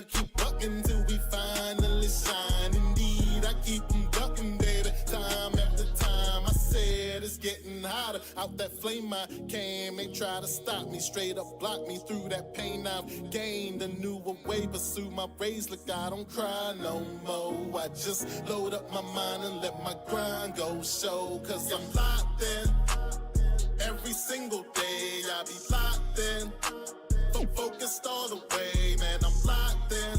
keep ducking till we finally shine. Indeed, I keep them ducking, baby, time after time. I said it's getting hotter. Out that flame I came, they try to stop me, straight up block me through that pain I've gained. A newer way, pursue my rays, look, I don't cry no more. I just load up my mind and let my grind go show. Cause I'm locked in, every single day I be locked in. Focused all the way, man, I'm locked in.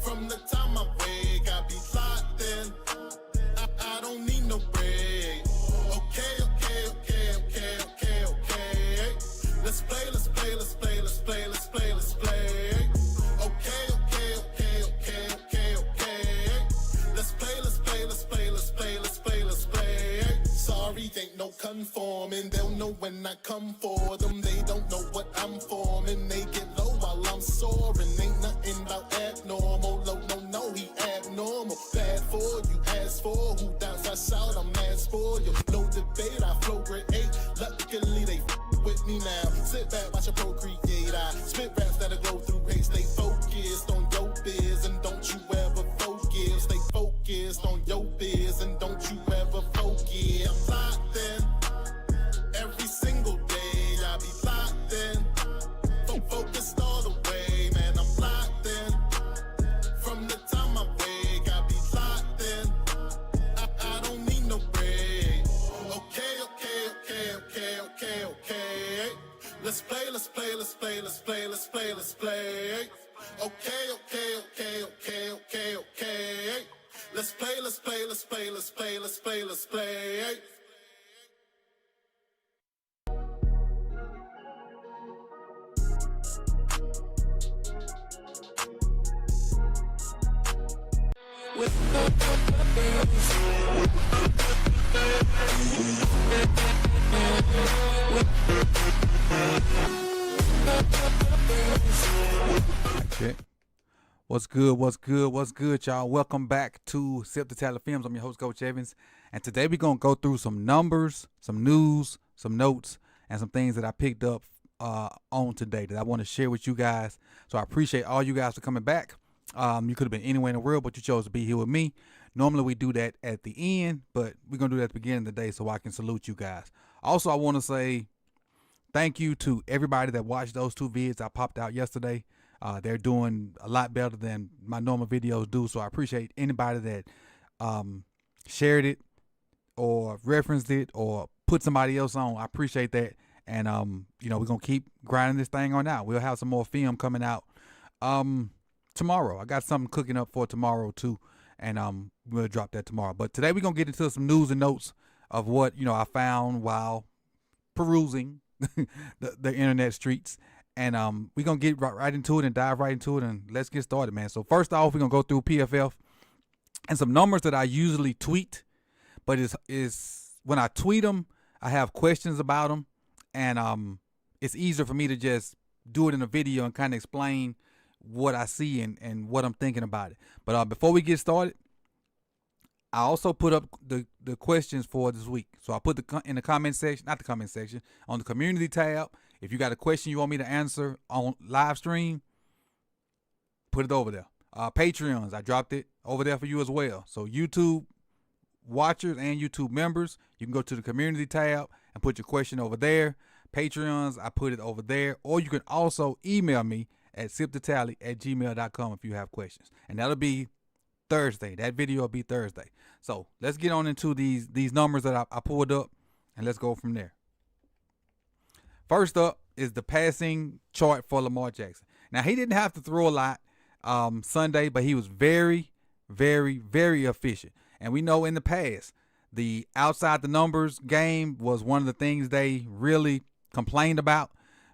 From the time I wake, I be locked in. I don't need no break. Okay. Let's play. Sorry, ain't no conforming. They'll know when I come for them. They don't know what I'm forming. They get low while I'm soaring. Ain't nothing about abnormal. No, he abnormal. Bad for you, ask for who doubts I shout. I'm asked for you. No debate, I flow grade 8. Luckily, they with me now. Sit back, watch a procreate. I spit raps that'll go through hate. Stay focused on your biz and don't you ever focus. Stay focused on your biz and don't you ever focus. I'm locked in. Every single day I be locked in. Focused all the way, man, I'm locked in. From the time I wake, I be locked in. I don't need no break. Okay. Let's play. Okay. Let's play. Check. What's good, y'all? Welcome back to Sip the Tally Films. I'm your host, Coach Evans, and today we're gonna go through some numbers, some news, some notes, and some things that I picked up on today that I want to share with you guys. So I appreciate all you guys for coming back. You could have been anywhere in the world, but you chose to be here with me. Normally we do that at the end, but we're gonna do that at the beginning of the day so I can salute you guys. Also, I want to say thank you to everybody that watched those two vids I popped out yesterday. They're doing a lot better than my normal videos do, so I appreciate anybody that shared it or referenced it or put somebody else on. I appreciate that, and we're gonna keep grinding this thing on out. We'll have some more film coming out tomorrow. I got something cooking up for tomorrow too, and we'll drop that tomorrow. But today we're gonna get into some news and notes of what I found while perusing the internet streets. And we're going to get right into it and dive right into it, and let's get started, man. So first off, we're going to go through PFF and some numbers that I usually tweet, but is when I tweet them, I have questions about them, and it's easier for me to just do it in a video and kind of explain what I see and what I'm thinking about it. But before we get started, I also put up the questions for this week. So I put in the comment section, not the comment section, on the community tab. If you got a question you want me to answer on live stream, put it over there. Patreons, I dropped it over there for you as well. So YouTube watchers and YouTube members, you can go to the community tab and put your question over there. Patreons, I put it over there. Or you can also email me at sipthetally@gmail.com if you have questions. And that'll be Thursday. That video will be Thursday. So let's get on into these numbers that I pulled up, and let's go from there. First up is the passing chart for Lamar Jackson. Now, he didn't have to throw a lot Sunday, but he was very, very, very efficient. And we know in the past, the outside the numbers game was one of the things they really complained about,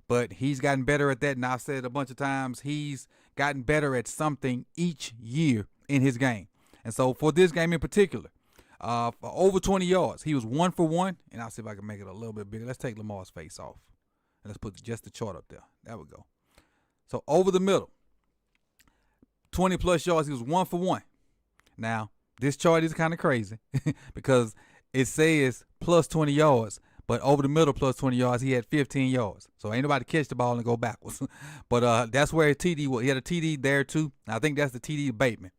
but he's gotten better at that. And I've said a bunch of times, he's gotten better at something each year in his game. And so for this game in particular, for over 20 yards, he was 1 for 1. And I'll see if I can make it a little bit bigger. Let's take Lamar's face off. And let's put just the chart up there. There we go. So over the middle, 20 plus yards, he was 1 for 1. Now, this chart is kind of crazy because it says plus 20 yards, But over the middle plus 20 yards, he had 15 yards. So ain't nobody catch the ball and go backwards. But that's where his TD was. He had a TD there too. I think that's the TD to Bateman.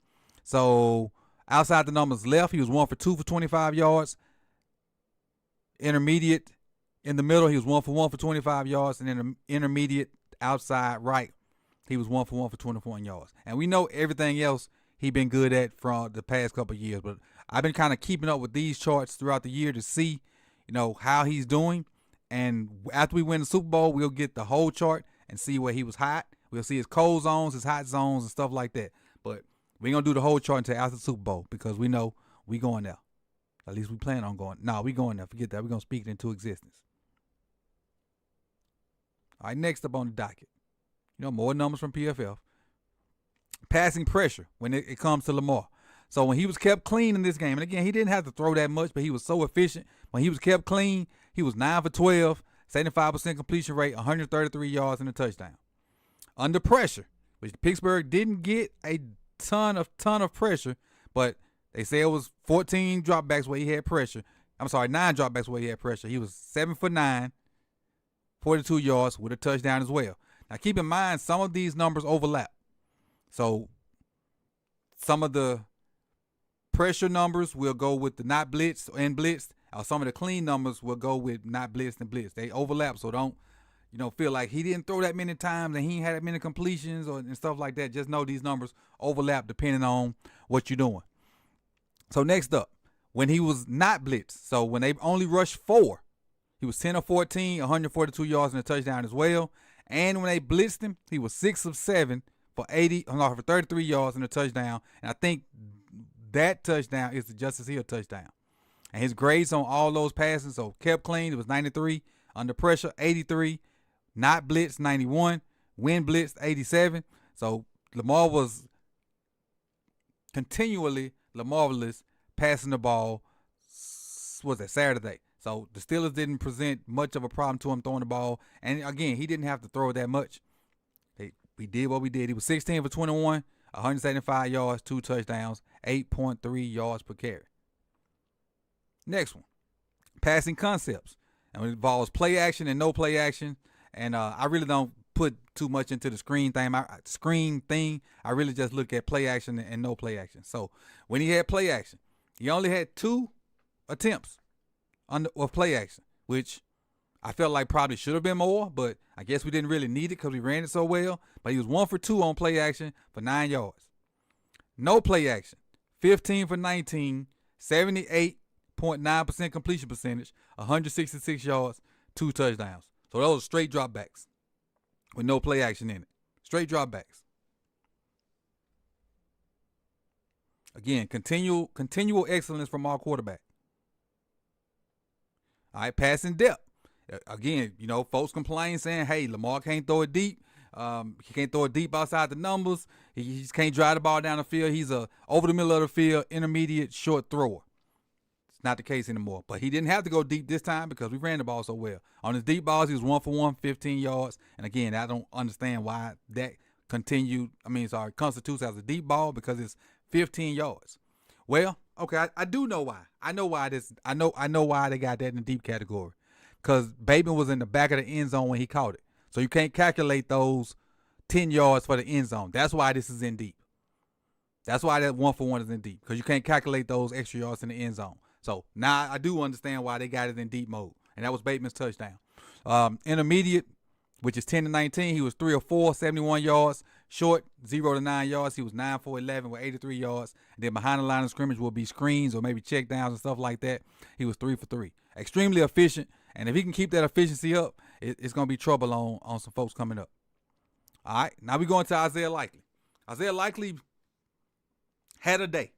So outside the numbers left, he was 1 for 2 for 25 yards. Intermediate in the middle, he was 1 for 1 for 25 yards. And then the intermediate outside right, he was 1 for 1 for 24 yards. And we know everything else he been good at from the past couple of years. But I've been kind of keeping up with these charts throughout the year to see, how he's doing. And after we win the Super Bowl, we'll get the whole chart and see where he was hot. We'll see his cold zones, his hot zones, and stuff like that. But we ain't going to do the whole chart until after the Super Bowl because we know we going there. At least we plan on going. No, we going there. Forget that. We're going to speak it into existence. All right, next up on the docket. More numbers from PFF. Passing pressure when it comes to Lamar. So when he was kept clean in this game, and again, he didn't have to throw that much, but he was so efficient. When he was kept clean, he was 9 for 12, 75% completion rate, 133 yards and a touchdown. Under pressure, which Pittsburgh didn't get a ton of pressure, but they say it was 14 dropbacks where he had pressure. 9 dropbacks where he had pressure. He was 7 for 9, 42 yards with a touchdown as well. Now keep in mind, some of these numbers overlap. So some of the pressure numbers will go with the not blitzed and blitzed. Or some of the clean numbers will go with not blitzed and blitzed. They overlap, so don't feel like he didn't throw that many times and he ain't had that many completions and stuff like that. Just know these numbers overlap depending on what you're doing. So next up, when he was not blitzed, so when they only rushed 4, he was 10 of 14, 142 yards and a touchdown as well. And when they blitzed him, he was 6 of 7 for 33 yards and a touchdown. And I think that touchdown is the Justice Hill touchdown. And his grades on all those passes, so kept clean, it was 93. Under pressure, 83. Not blitzed, 91. When blitzed, 87. So Lamar was continually marvelous passing the ball. Was that Saturday? So the Steelers didn't present much of a problem to him throwing the ball. And again, he didn't have to throw it that much. We did what we did. He was 16 for 21, 175 yards, 2 touchdowns, 8.3 yards per carry. Next one, passing concepts. And it involves play action and no play action. And I really don't put too much into the screen thing. I really just look at play action and no play action. So when he had play action, he only had 2 attempts of play action, which I felt like probably should have been more, but I guess we didn't really need it because we ran it so well. But he was 1 for 2 on play action for 9 yards. No play action, 15 for 19, 78.9% completion percentage, 166 yards, 2 touchdowns. So those are straight dropbacks with no play action in it. Straight dropbacks. Again, continual excellence from our quarterback. All right, passing depth. Again, folks complain saying, hey, Lamar can't throw it deep. He can't throw it deep outside the numbers. He just can't drive the ball down the field. He's a over the middle of the field, intermediate, short thrower. It's not the case anymore. But he didn't have to go deep this time because we ran the ball so well. On his deep balls, he was 1 for 1, 15 yards. And again, I don't understand why that constitutes as a deep ball because it's 15 yards. Well, okay, I do know why. I know why they got that in the deep category. Because Bateman was in the back of the end zone when he caught it. So you can't calculate those 10 yards for the end zone. That's why this is in deep. That's why that 1 for 1 is in deep. Because you can't calculate those extra yards in the end zone. So now I do understand why they got it in deep mode. And that was Bateman's touchdown. Intermediate, which is 10 to 19, he was 3 of 4, 71 yards. Short, 0 to 9 yards. He was 9 for 11 with 83 yards. And then behind the line of scrimmage will be screens or maybe check downs and stuff like that. He was 3 for 3. Extremely efficient. And if he can keep that efficiency up, it's going to be trouble on some folks coming up. All right, now we're going to Isaiah Likely. Isaiah Likely had a day.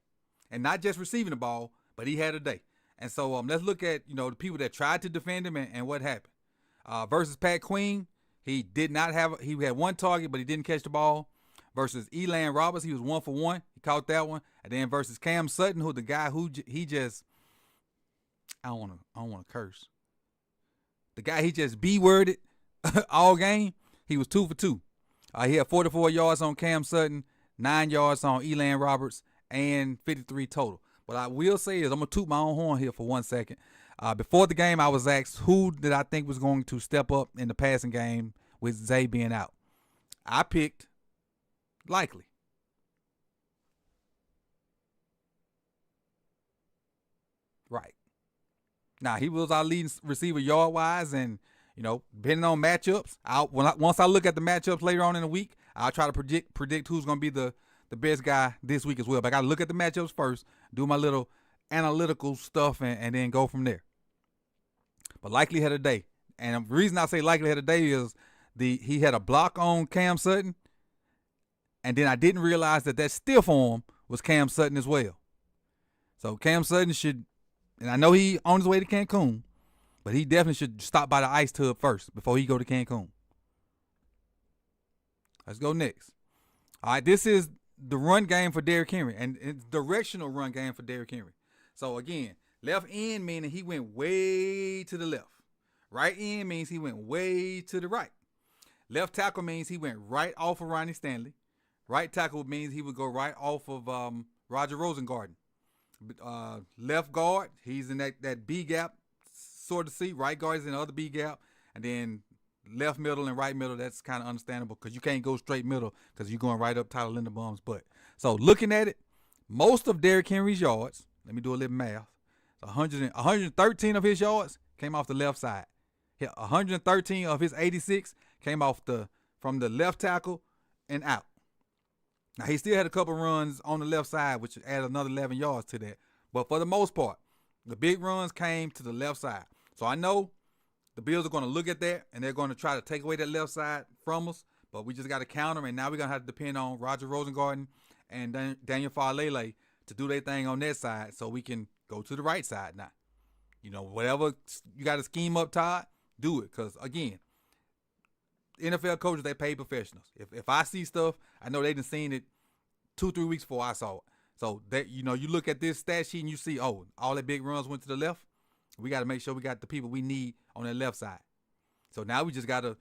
And not just receiving the ball, but he had a day. And so let's look at, the people that tried to defend him and what happened. Versus Pat Queen, he had 1 target, but he didn't catch the ball. Versus Elan Roberts, he was 1 for 1. He caught that one. And then versus Cam Sutton, who the guy who he just, I don't want to curse. The guy he just B-worded all game, he was 2 for 2. He had 44 yards on Cam Sutton, 9 yards on Elan Roberts, and 53 total. What I will say is I'm going to toot my own horn here for 1 second. Before the game, I was asked who did I think was going to step up in the passing game with Zay being out. I picked Likely. Right. Now, he was our leading receiver yard-wise, and, depending on matchups, once I look at the matchups later on in the week, I'll try to predict who's going to be the best guy this week as well. But I got to look at the matchups first, do my little analytical stuff, and then go from there. But Likely had a day. And the reason I say Likely had a day is he had a block on Cam Sutton, and then I didn't realize that stiff arm was Cam Sutton as well. So Cam Sutton should, and I know he on his way to Cancun, but he definitely should stop by the ice tub first before he go to Cancun. Let's go next. All right, this is the run game for Derrick Henry, and it's directional run game for Derrick Henry. So again, left end meaning he went way to the left. Right end means he went way to the right. Left tackle means he went right off of Ronnie Stanley. Right tackle means he would go right off of Roger Rosengarten. Left guard, he's in that B gap sort of seat. Right guard is in the other B gap. And then left middle and right middle, that's kind of understandable because you can't go straight middle because you're going right up Tyler Linderbaum's butt. So looking at it, most of Derrick Henry's yards, let me do a little math, 113 of his yards came off the left side. 113 of his 86 came off from the left tackle and out. Now, he still had a couple runs on the left side, which added another 11 yards to that. But for the most part, the big runs came to the left side. So I know the Bills are going to look at that, and they're going to try to take away that left side from us. But we just got to counter them, and now we're going to have to depend on Roger Rosengarten and Daniel Farlele to do their thing on that side so we can go to the right side now. Whatever you got to scheme up, Todd, do it. Because, again, NFL coaches, they pay professionals. If I see stuff, I know they done seen it 2-3 weeks before I saw it. So that you look at this stat sheet and you see, all that big runs went to the left. We got to make sure we got the people we need on that left side. So now we just got to,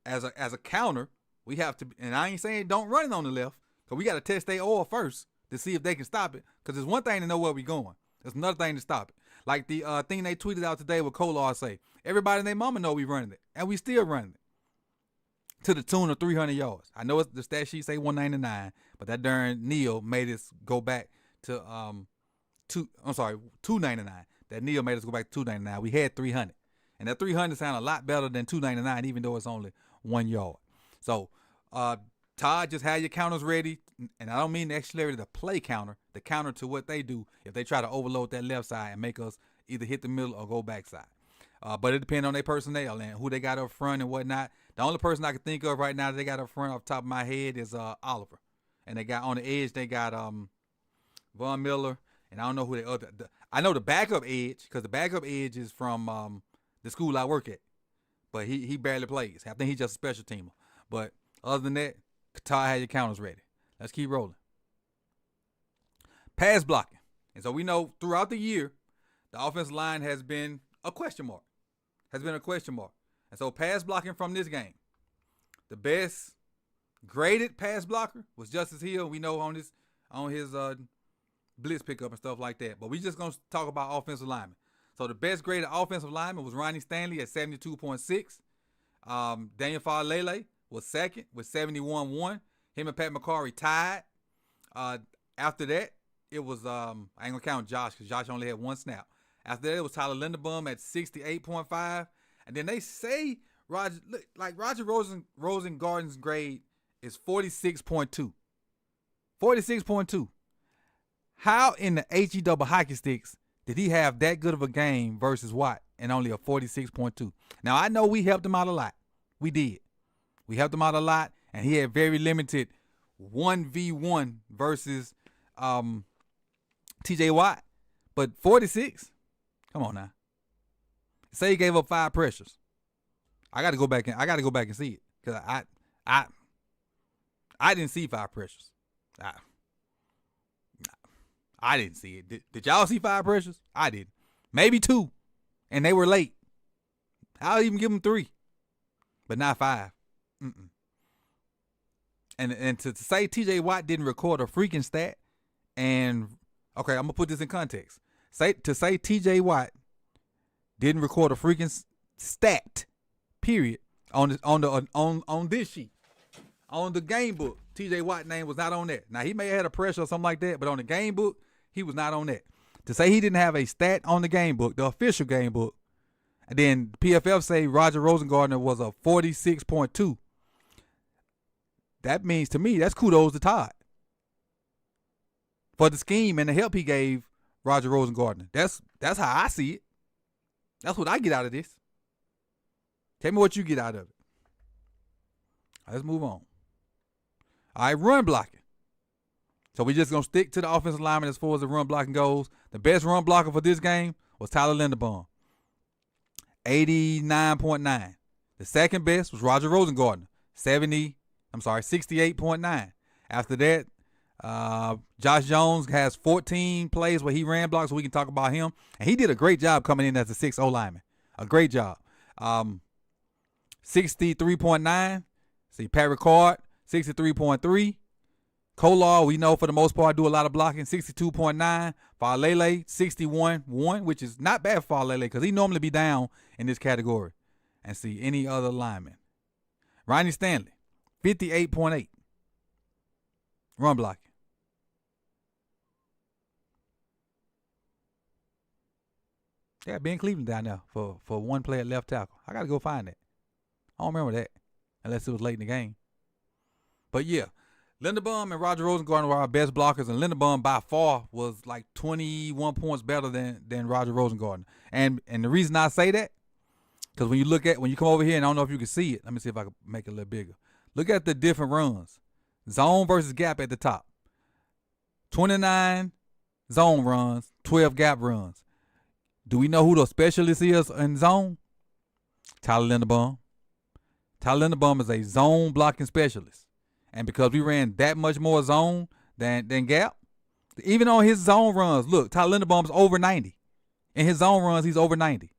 as a counter, we have to. And I ain't saying don't run it on the left, because we got to test their oil first to see if they can stop it. Because it's one thing to know where we're going. It's another thing to stop it. Like the thing they tweeted out today with Kolar say, everybody and their mama know we running it, and we still running it. To the tune of 300 yards. I know the stat sheet say 199, but that darn Neal made us go back to 299. That Neal made us go back to 299. We had 300, and that 300 sounded a lot better than 299, even though it's only 1 yard. So, Todd, just have your counters ready, and I don't mean actually the play counter, the counter to what they do if they try to overload that left side and make us either hit the middle or go backside. But it depends on their personnel and who they got up front and whatnot. The only person I can think of right now that they got up front off the top of my head is Oliver. And they got on the edge, they got Von Miller. And I don't know who the other. I know the backup edge, because the backup edge is from the school I work at. But he barely plays. I think he's just a special teamer. But other than that, Qatar had your counters ready. Let's keep rolling. Pass blocking. And so we know throughout the year, the offensive line has been a question mark. And so pass blocking from this game, the best graded pass blocker was Justice Hill. We know on his blitz pickup and stuff like that. But we just going to talk about offensive linemen. So the best graded offensive lineman was Ronnie Stanley at 72.6. Daniel Farlele was second with 71.1. Him and Pat McCarry tied. After that, it was I ain't going to count Josh because Josh only had one snap. After that, it was Tyler Linderbaum at 68.5. And then they say Roger Rosengarten's grade is 46.2. 46.2. How in the HE double hockey sticks did he have that good of a game versus Watt and only a 46.2? Now, I know we helped him out a lot. We did. We helped him out a lot, and he had very limited 1v1 versus TJ Watt. But 46? Come on now. Say he gave up 5 pressures. I got to go back and see it, because I didn't see 5 pressures. I didn't see it. Did y'all see 5 pressures? I did. Maybe 2, and they were late. I'll even give them 3, but not 5. And to say TJ Watt didn't record a freaking stat, and okay, I'm gonna put this in context. To say TJ Watt didn't record a freaking stat, period, on this sheet. On the game book, TJ Watt's name was not on that. Now, he may have had a pressure or something like that, but on the game book, he was not on that. To say he didn't have a stat on the game book, the official game book, and then PFF say Roger Rosengartner was a 46.2. That means to me, that's kudos to Todd for the scheme and the help he gave Roger Rosengartner. That's how I see it. That's what I get out of this. Tell me what you get out of it. Let's move on. All right, run blocking. So we just going to stick to the offensive lineman as far as the run blocking goes. The best run blocker for this game was Tyler Linderbaum, 89.9. The second best was Roger Rosengartner, 68.9. After that, Josh Jones has 14 plays where he ran blocks, so we can talk about him. And he did a great job coming in as a 6-0 lineman. A great job. 63.9. See, Pat Ricard, 63.3. Kolar, we know for the most part, do a lot of blocking, 62.9. Falele, 61.1, which is not bad for Falele because he normally be down in this category. And see, any other lineman. Ronnie Stanley, 58.8. Run blocking. Yeah, Ben Cleveland down there for one play at left tackle. I got to go find that. I don't remember that unless it was late in the game. But, yeah, Linderbaum and Roger Rosengartner were our best blockers, and Linderbaum by far was like 21 points better than Roger Rosengartner. And the reason I say that, because when you come over here, and I don't know if you can see it. Let me see if I can make it a little bigger. Look at the different runs. Zone versus gap at the top. 29 zone runs, 12 gap runs. Do we know who the specialist is in zone? Tyler Linderbaum. Tyler Linderbaum is a zone blocking specialist. And because we ran that much more zone than gap, even on his zone runs, look, Tyler Linderbaum's over 90. In his zone runs, he's over 90.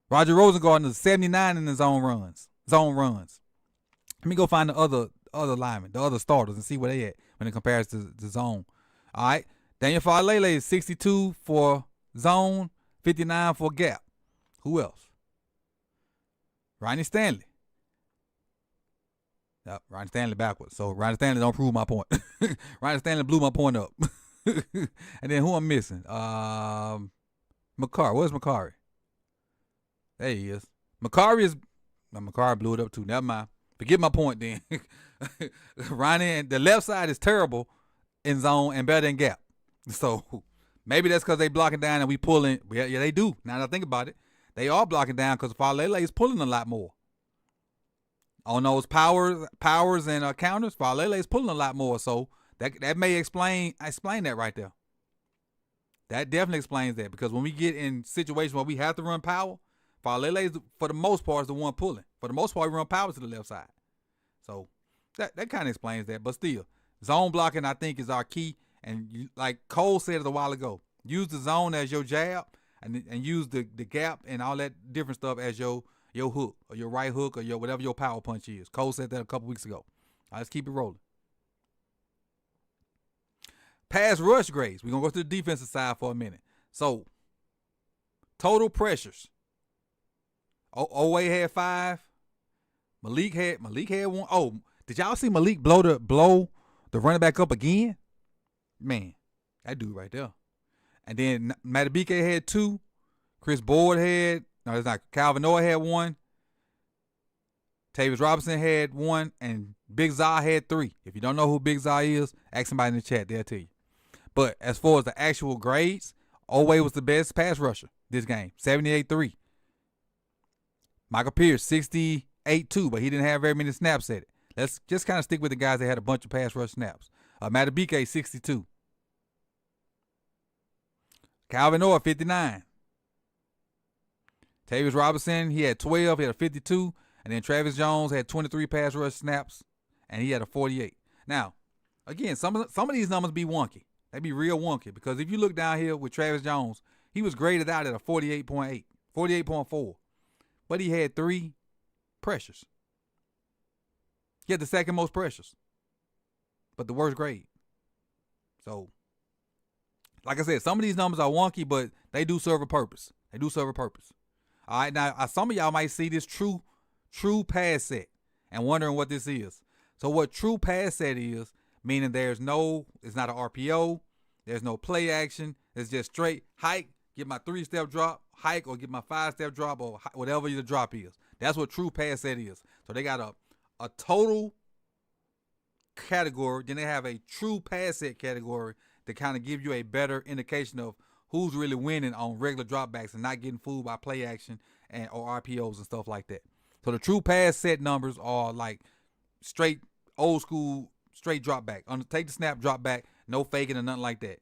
Roger Rosengartner is 79 in the zone runs. Let me go find the other linemen, the other starters, and see where they at when it compares to the zone. All right. Daniel Falele is 62 for zone, 59 for gap. Who else? Ronnie Stanley. Yep, Ronnie Stanley backwards. So Ronnie Stanley don't prove my point. Ronnie Stanley blew my point up. And then who I'm missing? Makari. Where's Makari? There he is. Makari blew it up too. Never mind. Forget my point then. Ronnie, and the left side is terrible in zone and better in gap. So maybe that's because they blocking down and we pulling. Yeah, they do. Now that I think about it, they are blocking down because Falele is pulling a lot more. On those powers and counters, Falele is pulling a lot more. So that may explain that right there. That definitely explains that, because when we get in situations where we have to run power, Falele, for the most part, is the one pulling. For the most part, we run power to the left side. So that kind of explains that. But still, zone blocking, I think, is our key. And like Cole said it a while ago, use the zone as your jab and use the gap and all that different stuff as your hook or your right hook or your whatever your power punch is. Cole said that a couple weeks ago. All right, let's keep it rolling. Pass rush grades. We're going to go to the defensive side for a minute. So, total pressures. Owe had 5. Malik had 1. Oh, did y'all see Malik blow the running back up again? Man, that dude right there. And then Matabike had 2. Chris Board had, no, it's not. Calvin Noah had 1. Tavis Robinson had 1. And Big Zah had 3. If you don't know who Big Zah is, ask somebody in the chat. They'll tell you. But as far as the actual grades, Owe was the best pass rusher this game, 78.3. Michael Pierce, 68.2, but he didn't have very many snaps at it. Let's just kind of stick with the guys that had a bunch of pass rush snaps. Matabike, 62. Calvin Noah, 59. Tavis Robinson, he had 12. He had a 52. And then Travis Jones had 23 pass rush snaps, and he had a 48. Now, again, some of these numbers be wonky. They be real wonky, because if you look down here with Travis Jones, he was graded out at a 48.8, 48.4. But he had 3 pressures. He had the second most pressures, but the worst grade. So, like I said, some of these numbers are wonky, but they do serve a purpose. All right, now some of y'all might see this true pass set and wondering what this is. So what true pass set is, meaning it's not an RPO, there's no play action, it's just straight hike, get my 3-step drop, hike, or get my 5-step drop, or whatever the drop is. That's what true pass set is. So they got a total category, then they have a true pass set category to kind of give you a better indication of who's really winning on regular dropbacks and not getting fooled by play action or RPOs and stuff like that. So the true pass set numbers are like straight old school, straight drop back. Take the snap, drop back, no faking or nothing like that.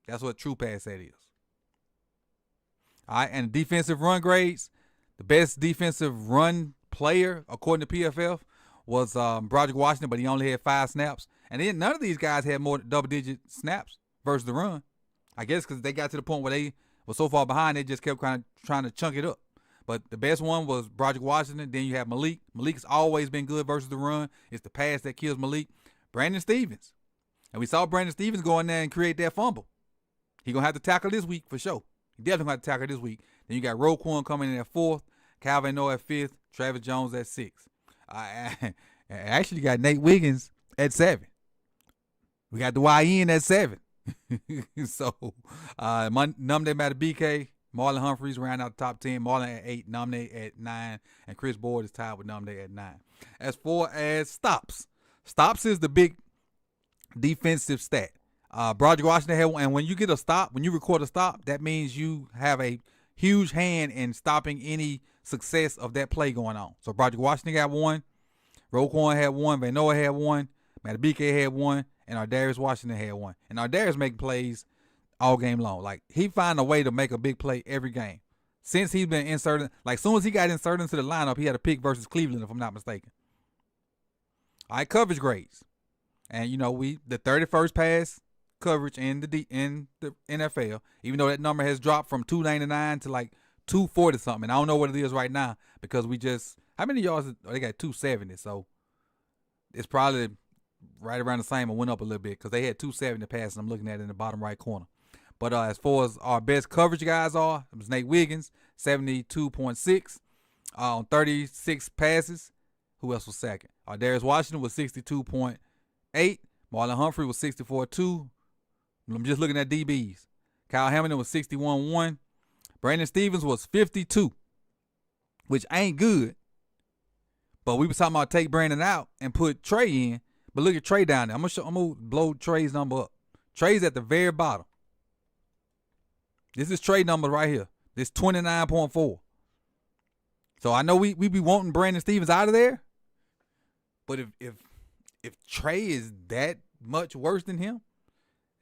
That's what true pass set is. All right, and defensive run grades, the best defensive run player according to PFF was Broderick Washington, but he only had 5 snaps. And then none of these guys had more double-digit snaps versus the run. I guess because they got to the point where they were so far behind, they just kept kind of trying to chunk it up. But the best one was Broderick Washington. Then you have Malik. Malik's always been good versus the run. It's the pass that kills Malik. Brandon Stevens. And we saw Brandon Stevens go in there and create that fumble. He's going to have to tackle this week for sure. He definitely going to have to tackle this week. Then you got Roquan coming in at 4th, Calvin Noah at 5th, Travis Jones at 6th. Actually got Nate Wiggins at 7. We got the YN at 7. So, Numday Matabike, Marlon Humphreys round out the top 10. Marlon at 8, Numday at 9, and Chris Board is tied with Numday at 9. As far as stops is the big defensive stat. Broderick Washington had one, and when you get a stop, when you record a stop, that means you have a huge hand in stopping any success of that play going on. So Broderick Washington got 1, Roquan had 1, Van Noah had 1, Matabike had 1, and Ardarius Washington had 1. And Ardarius making plays all game long. Like, he find a way to make a big play every game. Since he's been inserted, like, soon as he got inserted into the lineup, he had a pick versus Cleveland, if I'm not mistaken. All right, coverage grades. And, the 31st pass coverage in the NFL, even though that number has dropped from 299 to like 240 something. I don't know what it is right now because how many yards? They got 270, so it's probably right around the same or went up a little bit because they had 270 passes. I'm looking at it in the bottom right corner. But as far as our best coverage guys it was Nate Wiggins, 72.6 on 36 passes. Who else was second? Darius Washington was 62.8. Marlon Humphrey was 64.2. I'm just looking at DBs. Kyle Hamilton was 61.1. Brandon Stevens was 52, which ain't good. But we was talking about take Brandon out and put Trey in. But look at Trey down there. I'm gonna blow Trey's number up. Trey's at the very bottom. This is Trey number right here. This 29.4. So I know we be wanting Brandon Stevens out of there. But if Trey is that much worse than him,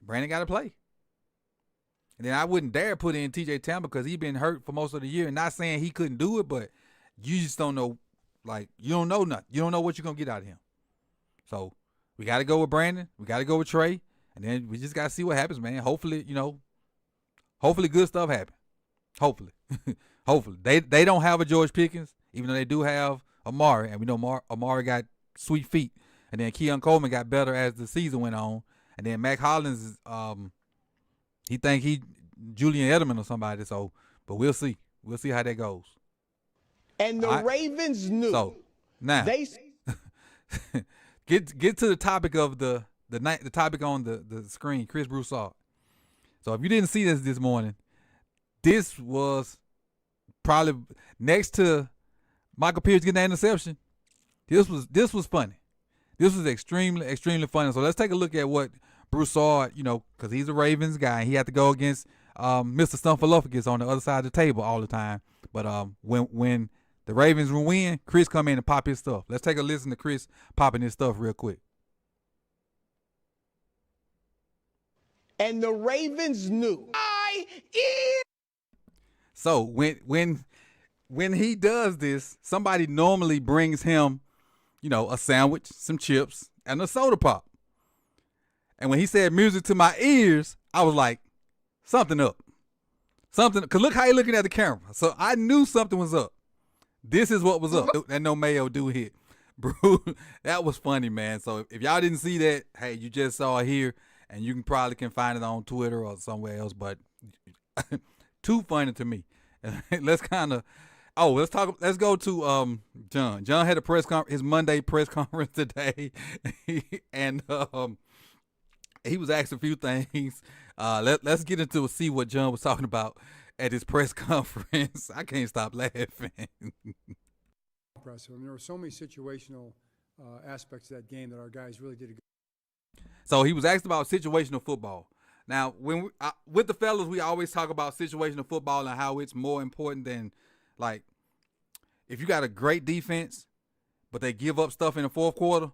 Brandon got to play. And then I wouldn't dare put in TJ Tampa because he's been hurt for most of the year. And not saying he couldn't do it, but you just don't know. Like, you don't know nothing. You don't know what you're going to get out of him. So we got to go with Brandon. We got to go with Trey. And then we just got to see what happens, man. Hopefully, hopefully good stuff happens. Hopefully. Hopefully. They don't have a George Pickens, even though they do have Amari. And we know Amari got sweet feet. And then Keon Coleman got better as the season went on. And then Mac Hollins, he think he Julian Edelman or somebody. So, but we'll see. We'll see how that goes. And the Ravens knew. So now get to the topic of the topic on the screen, Chris Broussard. So if you didn't see this morning, this was probably next to Michael Pierce getting that interception. This was funny. This was extremely, extremely funny. So let's take a look at what Broussard, because he's a Ravens guy, and he had to go against Mr. Stumfleupagus on the other side of the table all the time. But when the Ravens win, Chris come in and pop his stuff. Let's take a listen to Chris popping his stuff real quick. And the Ravens knew. So when he does this, somebody normally brings him, a sandwich, some chips, and a soda pop. And when he said music to my ears, I was like, something up. Something, because look how he looking at the camera. So I knew something was up. This is what was up. That no mayo do hit. Bro, that was funny, man. So if y'all didn't see that, hey, you just saw it here, and you can find it on Twitter or somewhere else, but too funny to me. Let's kind of, Oh, let's go to John. John had his Monday press conference today, and he was asked a few things. Let's get into see what John was talking about at his press conference. I can't stop laughing. Impressive. I mean, there were so many situational aspects of that game that our guys really did a good. So he was asked about situational football. Now, when with the fellas, we always talk about situational football and how it's more important than, like, if you got a great defense, but they give up stuff in the fourth quarter,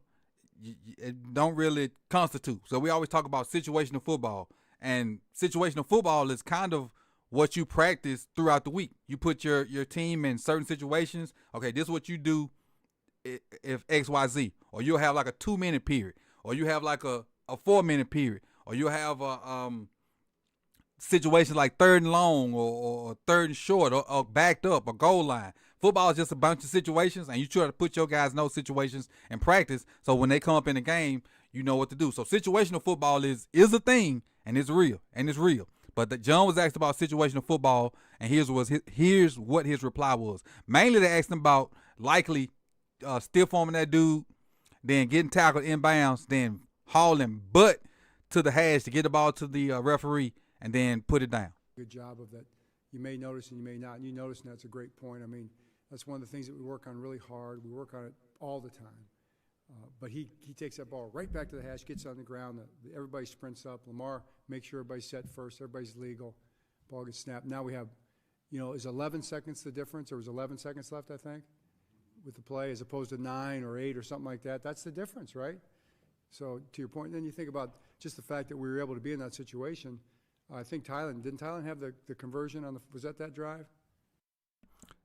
it don't really constitute. So we always talk about situational football. And situational football is kind of what you practice throughout the week. You put your team in certain situations. Okay, this is what you do if X, Y, Z. Or you'll have like a 2-minute period. Or you have like a 4-minute period. Or you'll have a situation like third and long or third and short or backed up or goal line. Football is just a bunch of situations, and you try to put your guys in those situations in practice so when they come up in the game, you know what to do. So situational football is a thing, and it's real. But John was asked about situational football, and here's what his reply was. Mainly they asked him about likely stiff arming that dude, then getting tackled inbounds, then hauling butt to the hash to get the ball to the referee, and then put it down. Good job of that. You may notice and you may not. And you notice, and that's a great point. I mean, that's one of the things that we work on really hard. We work on it all the time. But he takes that ball right back to the hash, gets on the ground. Everybody sprints up. Lamar makes sure everybody's set first. Everybody's legal. Ball gets snapped. Now we have, is 11 seconds the difference? There was 11 seconds left, I think, with the play, as opposed to 9 or 8 or something like that. That's the difference, right? So to your point, then you think about just the fact that we were able to be in that situation. I think didn't Thailand have the conversion on was that drive?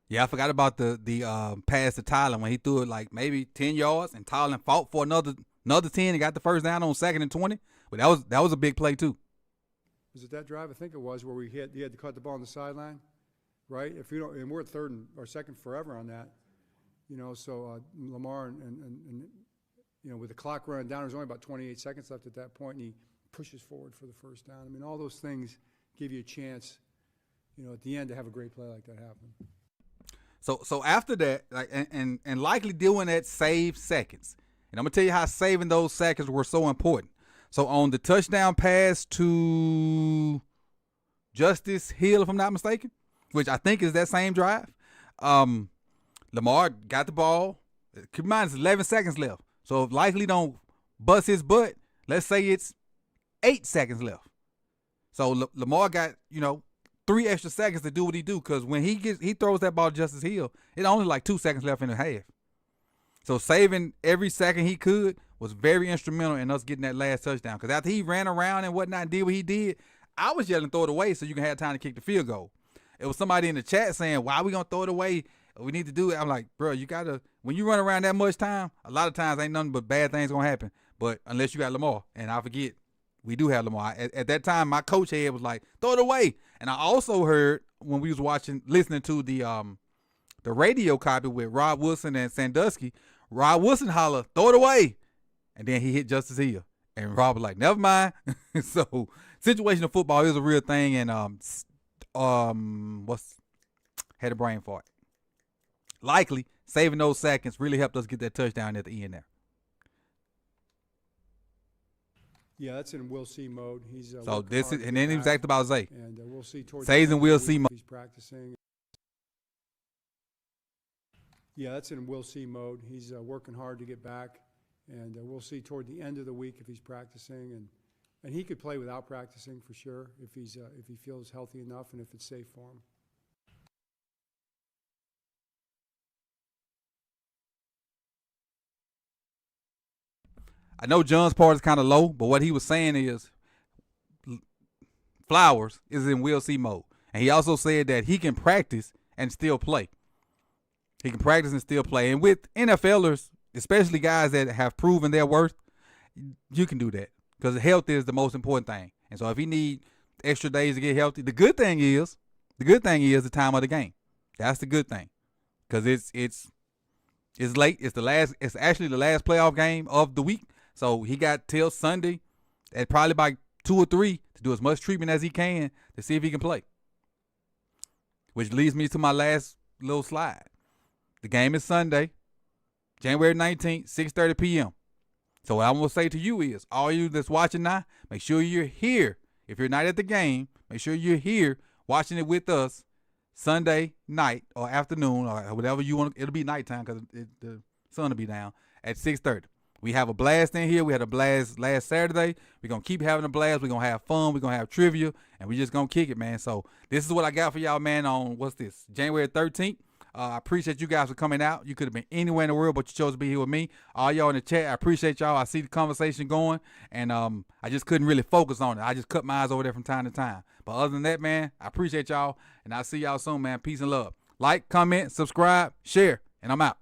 Yeah, I forgot about the pass to Thailand when he threw it like maybe 10 yards, and Thailand fought for another 10 and got the first down on 2nd and 20. But that was a big play too. Was it that drive? I think it was, where he had to cut the ball on the sideline, right? If you don't, and we're third or second forever on that, So Lamar and with the clock running down, there's only about 28 seconds left at that point, and he pushes forward for the first down. I mean, all those things give you a chance, at the end to have a great play like that happen. So after that, like and likely doing that save seconds. And I'm gonna tell you how saving those seconds were so important. So on the touchdown pass to Justice Hill, if I'm not mistaken, which I think is that same drive, Lamar got the ball. Keep in mind, it's 11 seconds left. So if likely don't bust his butt, let's say it's 8 seconds left. So Lamar got, 3 extra seconds to do what he do, because when he throws that ball to Justice Hill, it only like 2 seconds left in the half. So saving every second he could was very instrumental in us getting that last touchdown. Because after he ran around and whatnot and did what he did, I was yelling throw it away so you can have time to kick the field goal. It was somebody in the chat saying, why are we going to throw it away? We need to do it. I'm like, bro, you got to, when you run around that much time, a lot of times ain't nothing but bad things going to happen. But unless you got Lamar, and I forget, we do have Lamar. At that time, my coach head was like, throw it away. And I also heard when we was listening to the radio copy with Rob Wilson and Sandusky, Rob Wilson holler, throw it away. And then he hit Justice Hill. And Rob was like, never mind. So situational football is a real thing. And had a brain fart. Likely saving those seconds really helped us get that touchdown at the end there. Yeah, that's in we'll see mode. He's so this is, and then he was asked about Zay. And we'll see towards Zay's in we'll see mode. He's practicing. Yeah, that's in we'll see mode. He's working hard to get back, and we'll see toward the end of the week if he's practicing, and he could play without practicing for sure if he feels healthy enough and if it's safe for him. I know John's part is kind of low, but what he was saying is Flowers is in we'll see mode. And he also said that he can practice and still play. He can practice and still play. And with NFLers, especially guys that have proven their worth, you can do that because health is the most important thing. And so if he need extra days to get healthy, the good thing is the time of the game. That's the good thing because it's late. It's actually the last playoff game of the week. So he got till Sunday at probably by 2 or 3 to do as much treatment as he can to see if he can play. Which leads me to my last little slide. The game is Sunday, January 19th, 6:30 p.m. So what I'm going to say to you is, all you that's watching now, make sure you're here. If you're not at the game, make sure you're here watching it with us Sunday night or afternoon or whatever you want. It'll be nighttime because the sun will be down at 6:30. We have a blast in here. We had a blast last Saturday. We're going to keep having a blast. We're going to have fun. We're going to have trivia, and we're just going to kick it, man. So this is what I got for y'all, man, on, what's this, January 13th. I appreciate you guys for coming out. You could have been anywhere in the world, but you chose to be here with me. All y'all in the chat, I appreciate y'all. I see the conversation going, and I just couldn't really focus on it. I just cut my eyes over there from time to time. But other than that, man, I appreciate y'all, and I'll see y'all soon, man. Peace and love. Like, comment, subscribe, share, and I'm out.